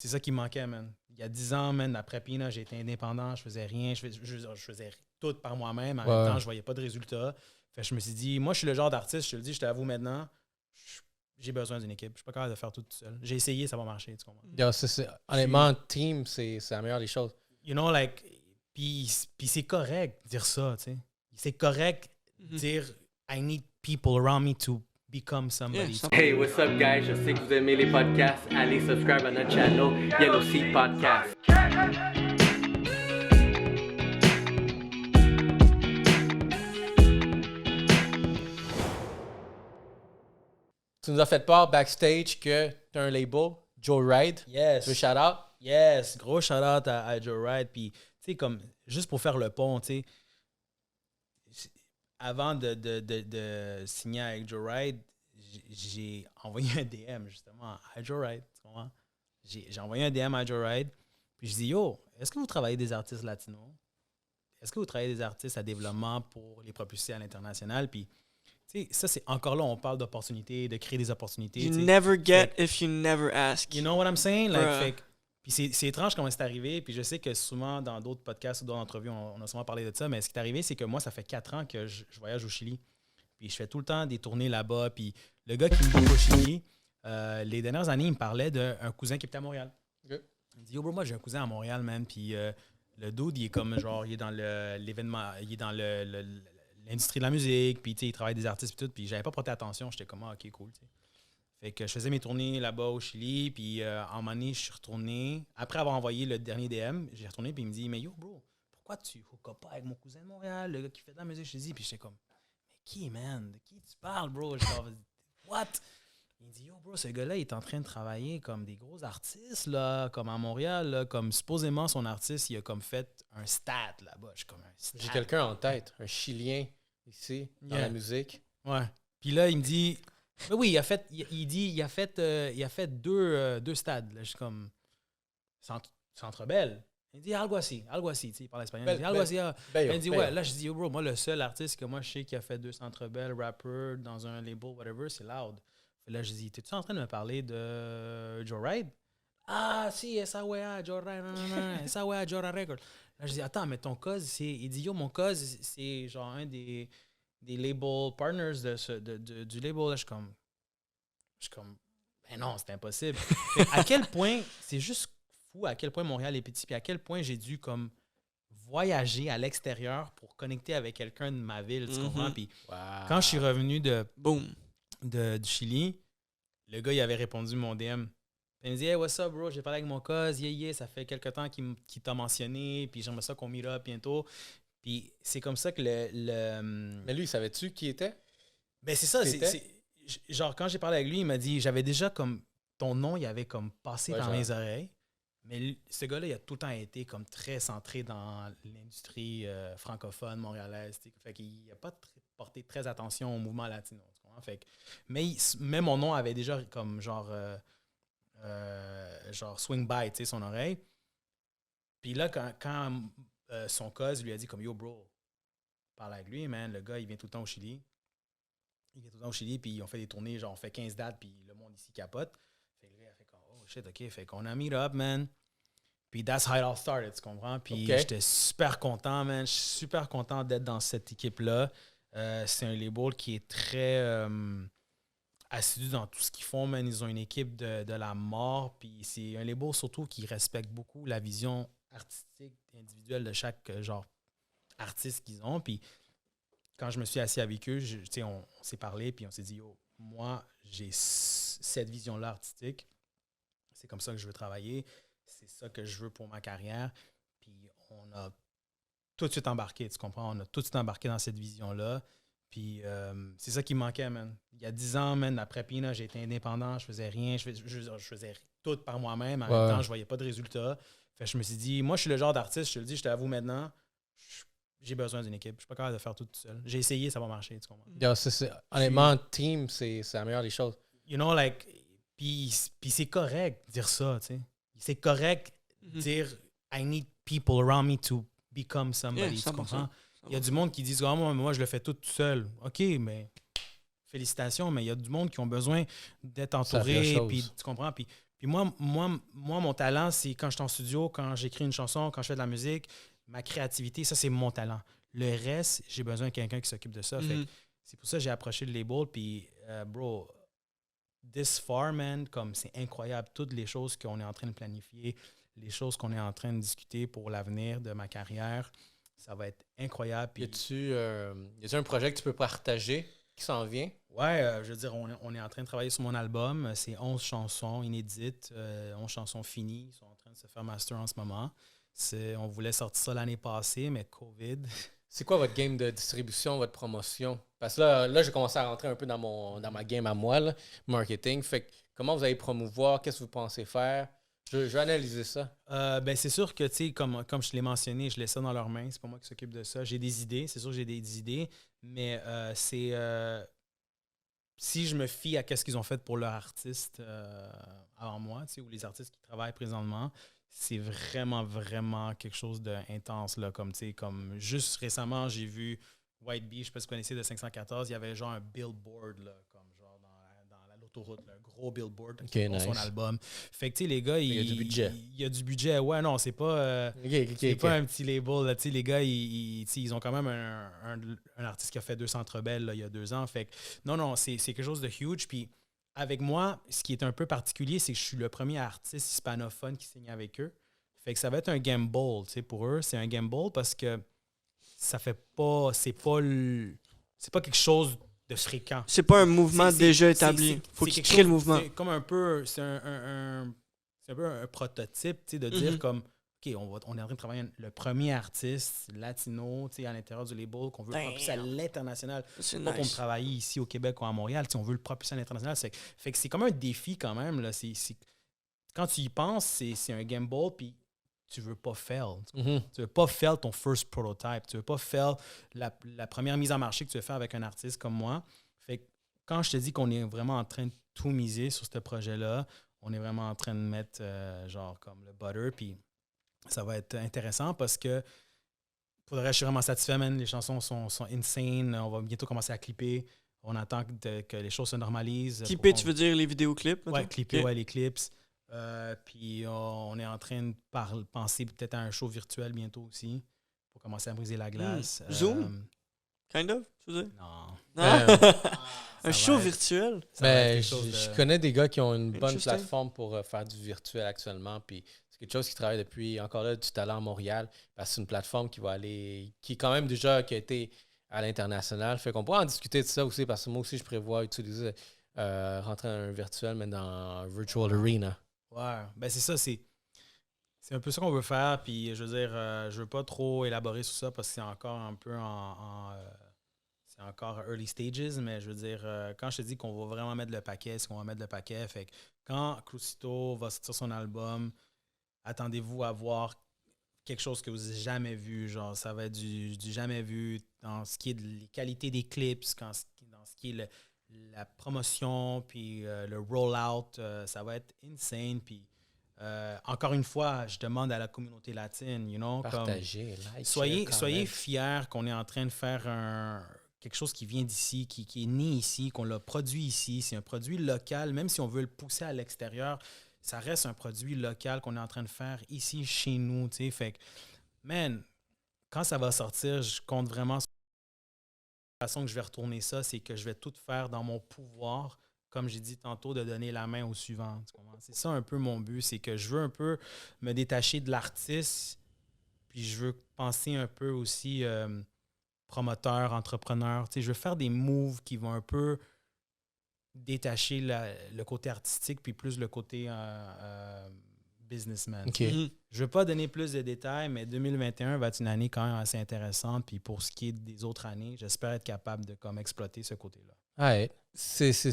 C'est ça qui me manquait, man. Il y a 10 ans, man, après Pina, j'ai été indépendant, je faisais rien, je faisais tout par moi-même. En même temps, je voyais pas de résultats. Fait que je me suis dit, moi, je suis le genre d'artiste, je te le dis, je t'avoue maintenant, j'ai besoin d'une équipe. Je suis pas capable de faire tout seul. J'ai essayé, ça va marcher, tu comprends? Honnêtement, team, c'est la meilleure des choses. You know, like, puis c'est correct de dire ça, tu sais. C'est correct de dire, I need people around me to become somebody. Yeah, hey, what's up, guys? Je sais que vous aimez les podcasts. Allez subscribe à notre channel Yellow Seed Podcast. Tu nous as fait part backstage que tu as un label, Joe Ride. Yes. Tu veux shout-out? Yes, gros shout-out à Joe Ride. Puis, tu sais, comme, juste pour faire le pont, tu sais, avant de signer avec Joe Ride, j'ai envoyé un DM, justement, à Joe Ride. Tu comprends? J'ai envoyé un DM à Joe Ride. Puis, je dis, yo, est-ce que vous travaillez des artistes latinos? Est-ce que vous travaillez des artistes à développement pour les propulser à l'international? Puis, tu sais, ça, c'est encore là, on parle d'opportunités, de créer des opportunités. You never get if you never ask. You know what I'm saying? Like, puis c'est étrange comment c'est arrivé. Puis je sais que souvent, dans d'autres podcasts ou d'autres entrevues, on a souvent parlé de ça. Mais ce qui est arrivé, c'est que moi, ça fait 4 ans que je voyage au Chili. Puis je fais tout le temps des tournées là-bas. Puis le gars qui me book au Chili, les dernières années, il me parlait d'un cousin qui était à Montréal. Okay. Il me dit, yo, bro, moi, j'ai un cousin à Montréal, man. Puis le dude, il est comme, genre, il est dans l'événement, il est dans l'industrie de la musique, puis il travaille des artistes, puis tout. Puis j'avais pas prêté attention. J'étais comme, OK, cool, t'sais. Fait que je faisais mes tournées là-bas au Chili, puis en moment donné, je suis retourné. Après avoir envoyé le dernier DM, j'ai retourné, puis il me dit, mais yo, bro, pourquoi tu hook up pas avec mon cousin de Montréal, le gars qui fait de la musique? Je te dis, puis j'étais comme, mais qui, man? De qui tu parles, bro? Je dis, what? Il me dit, yo, bro, ce gars-là, il est en train de travailler comme des gros artistes, là, comme à Montréal, là, comme supposément son artiste, il a comme fait un stat là-bas. Je suis comme un stat. J'ai quelqu'un en tête, un Chilien ici, dans la musique. Ouais. Puis là, il me dit, mais oui, il a fait deux stades. Là, je suis comme, Centre Bell. Il dit Alguacil, tu sais, il parle espagnol. Il dit Alguacil. Il dit, ouais, là, je dis, yo, bro, moi, le seul artiste que moi, je sais qui a fait 2 Centre Bell, rapper, dans un label, whatever, c'est Loud. Et là, je dis, t'es-tu en train de me parler de Joe Ride? Ah, si, esa wea, Joe Ride, non, esa wea, Joe Ride Record. Là, je dis, attends, mais ton cause, c'est. Il dit, yo, mon cause, c'est genre un des label partners du label. Là, je suis comme, ben non, c'est impossible. À quel point, c'est juste fou à quel point Montréal est petit, puis à quel point j'ai dû comme voyager à l'extérieur pour connecter avec quelqu'un de ma ville, tu comprends? Puis quand je suis revenu du Chili, le gars, il avait répondu mon DM. Il me dit, hey, what's up, bro? J'ai parlé avec mon cause, ça fait quelques temps qu'il t'a mentionné, puis j'aimerais ça qu'on meet up bientôt. Puis c'est comme ça que Mais lui, savais-tu qui était? Ben c'est ça, genre quand j'ai parlé avec lui, il m'a dit, j'avais déjà comme, ton nom, il avait comme passé dans mes oreilles, mais ce gars-là, il a tout le temps été comme très centré dans l'industrie francophone, montréalaise, fait qu'il n'a pas porté très attention au mouvement latino, tu comprends? Fait que, mais mon nom avait déjà comme genre swing by, tu sais, son oreille. Puis là, quand son cause lui a dit comme, yo, bro, parle avec lui, man, le gars, il vient tout le temps au Chili. Puis ils ont fait des tournées, genre on fait 15 dates, puis le monde ici capote. Fait que lui, il a fait comme, oh shit, ok. Fait qu'on a meet up, man. Puis that's how it all started, tu comprends? Puis j'étais super content, man. Je suis super content d'être dans cette équipe-là. C'est un label qui est très assidu dans tout ce qu'ils font, man. Ils ont une équipe de la mort. Puis c'est un label surtout qui respecte beaucoup la vision artistique individuelle de chaque genre artiste qu'ils ont. Puis quand je me suis assis avec eux, on s'est parlé, puis on s'est dit, yo, moi, j'ai cette vision-là artistique. C'est comme ça que je veux travailler. C'est ça que je veux pour ma carrière. Puis on a tout de suite embarqué, tu comprends? On a tout de suite embarqué dans cette vision-là. Puis c'est ça qui me manquait, man. Il y a 10 ans, man, après Pina, j'ai été indépendant, je faisais rien, je faisais tout par moi-même. En même temps, je voyais pas de résultats. Fait que je me suis dit, moi, je suis le genre d'artiste, je te le dis, je t'avoue maintenant, j'ai besoin d'une équipe. Je suis pas capable de faire tout seul. J'ai essayé, ça va marcher, tu comprends? Honnêtement, team, c'est la meilleure des choses. You know, like, puis c'est correct de dire ça, tu sais. C'est correct de dire I need people around me to become somebody, tu comprends? Il y a du monde qui dit moi, je le fais tout seul. OK, mais félicitations, mais il y a du monde qui ont besoin d'être entouré, puis tu comprends? Puis Puis moi, mon talent, c'est quand je suis en studio, quand j'écris une chanson, quand je fais de la musique, ma créativité, ça, c'est mon talent. Le reste, j'ai besoin de quelqu'un qui s'occupe de ça. Fait que c'est pour ça que j'ai approché le label. Puis, bro, this far, man, comme c'est incroyable. Toutes les choses qu'on est en train de planifier, les choses qu'on est en train de discuter pour l'avenir de ma carrière, ça va être incroyable. Puis, Y a-tu un projet que tu peux partager qui s'en vient? Ouais, je veux dire, on est en train de travailler sur mon album. C'est 11 chansons inédites, 11 chansons finies. Ils sont en train de se faire master en ce moment. On voulait sortir ça l'année passée, mais COVID. C'est quoi votre game de distribution, votre promotion? Parce que là j'ai commencé à rentrer un peu dans ma game à moi, là, marketing. Fait que comment vous allez promouvoir? Qu'est-ce que vous pensez faire? Je vais analyser ça. Ben c'est sûr que, tu sais, comme je te l'ai mentionné, je laisse ça dans leurs mains. C'est pas moi qui s'occupe de ça. J'ai des idées. C'est sûr que j'ai des idées. Mais si je me fie à ce qu'ils ont fait pour leurs artistes avant moi, tu sais, ou les artistes qui travaillent présentement, c'est vraiment, vraiment quelque chose d'intense. Là, comme juste récemment, j'ai vu White Bee, je ne sais pas si vous connaissez, de 514, il y avait genre un billboard, là, comme genre dans l'autoroute, là, un gros billboard pour son album. Fait que, tu sais, les gars, il y a du budget. Il y a du budget. Ouais, non, c'est pas, pas un petit label. Là, tu sais, les gars, ils ont quand même un artiste qui a fait 2 Centre Bell là, il y a 2 ans. Fait que, non, c'est quelque chose de huge. Puis, avec moi, ce qui est un peu particulier, c'est que je suis le premier artiste hispanophone qui signe avec eux. Fait que ça va être un gamble, tu sais, pour eux. C'est un gamble parce que ça fait pas... C'est pas quelque chose de fréquent. C'est pas un mouvement déjà établi. Faut qu'ils créent le mouvement. C'est comme un peu... C'est un peu un prototype, tu sais, de dire comme... OK, on est en train de travailler le premier artiste latino, tu sais, à l'intérieur du label qu'on veut propulser à l'international. C'est pas qu'on nice. travaille ici au Québec ou à Montréal, tu sais, on veut le propulser à l'international. Fait que c'est comme un défi quand même. Là. Quand tu y penses, c'est un gamble, puis tu veux pas fail. Tu veux pas fail ton first prototype. Tu veux pas fail la première mise en marché que tu veux faire avec un artiste comme moi. Fait que quand je te dis qu'on est vraiment en train de tout miser sur ce projet-là, on est vraiment en train de mettre genre comme le butter, puis ça va être intéressant parce que pour le reste, je suis vraiment satisfait, man. Les chansons sont insane. On va bientôt commencer à clipper. On attend que les choses se normalisent. Clipper, tu veux dire les vidéoclips? Ouais, clipper, ouais, les clips. Puis on est en train de penser peut-être à un show virtuel bientôt aussi pour commencer à briser la glace. Zoom? Kind of, tu veux dire? Non. Un show virtuel? Je connais des gars qui ont une bonne plateforme pour faire du virtuel actuellement. Puis c'est quelque chose qui travaille depuis encore là du talent à Montréal. Parce que c'est une plateforme qui est quand même déjà qui a été à l'international. Fait qu'on pourra en discuter de ça aussi parce que moi aussi je prévois utiliser rentrer dans un virtuel, mais dans un virtual arena. Ouais, ben c'est ça, c'est un peu ça qu'on veut faire. Puis je veux dire, je veux pas trop élaborer sur ça parce que c'est encore un peu c'est encore early stages, mais je veux dire, quand je te dis qu'on va vraiment mettre le paquet, c'est qu'on va mettre le paquet. Fait que quand Crucito va sortir son album, attendez-vous à voir quelque chose que vous n'avez jamais vu. Genre, ça va être du jamais vu dans ce qui est les qualités des clips, dans ce qui est la promotion, puis le roll-out. Ça va être insane. Puis encore une fois, je demande à la communauté latine, partagez, like, soyez fiers qu'on est en train de faire quelque chose qui vient d'ici, qui est né ici, qu'on l'a produit ici. C'est un produit local, même si on veut le pousser à l'extérieur. Ça reste un produit local qu'on est en train de faire ici, chez nous, tu sais. Fait que, man, quand ça va sortir, je compte vraiment sur la façon que je vais retourner ça, c'est que je vais tout faire dans mon pouvoir, comme j'ai dit tantôt, de donner la main au suivant. C'est ça un peu mon but, c'est que je veux un peu me détacher de l'artiste, puis je veux penser un peu aussi promoteur, entrepreneur. Tu sais, je veux faire des moves qui vont un peu détacher le côté artistique puis plus le côté businessman. Okay. Je ne veux pas donner plus de détails, mais 2021 va être une année quand même assez intéressante. Puis pour ce qui est des autres années, j'espère être capable de exploiter ce côté-là. Ouais. C'est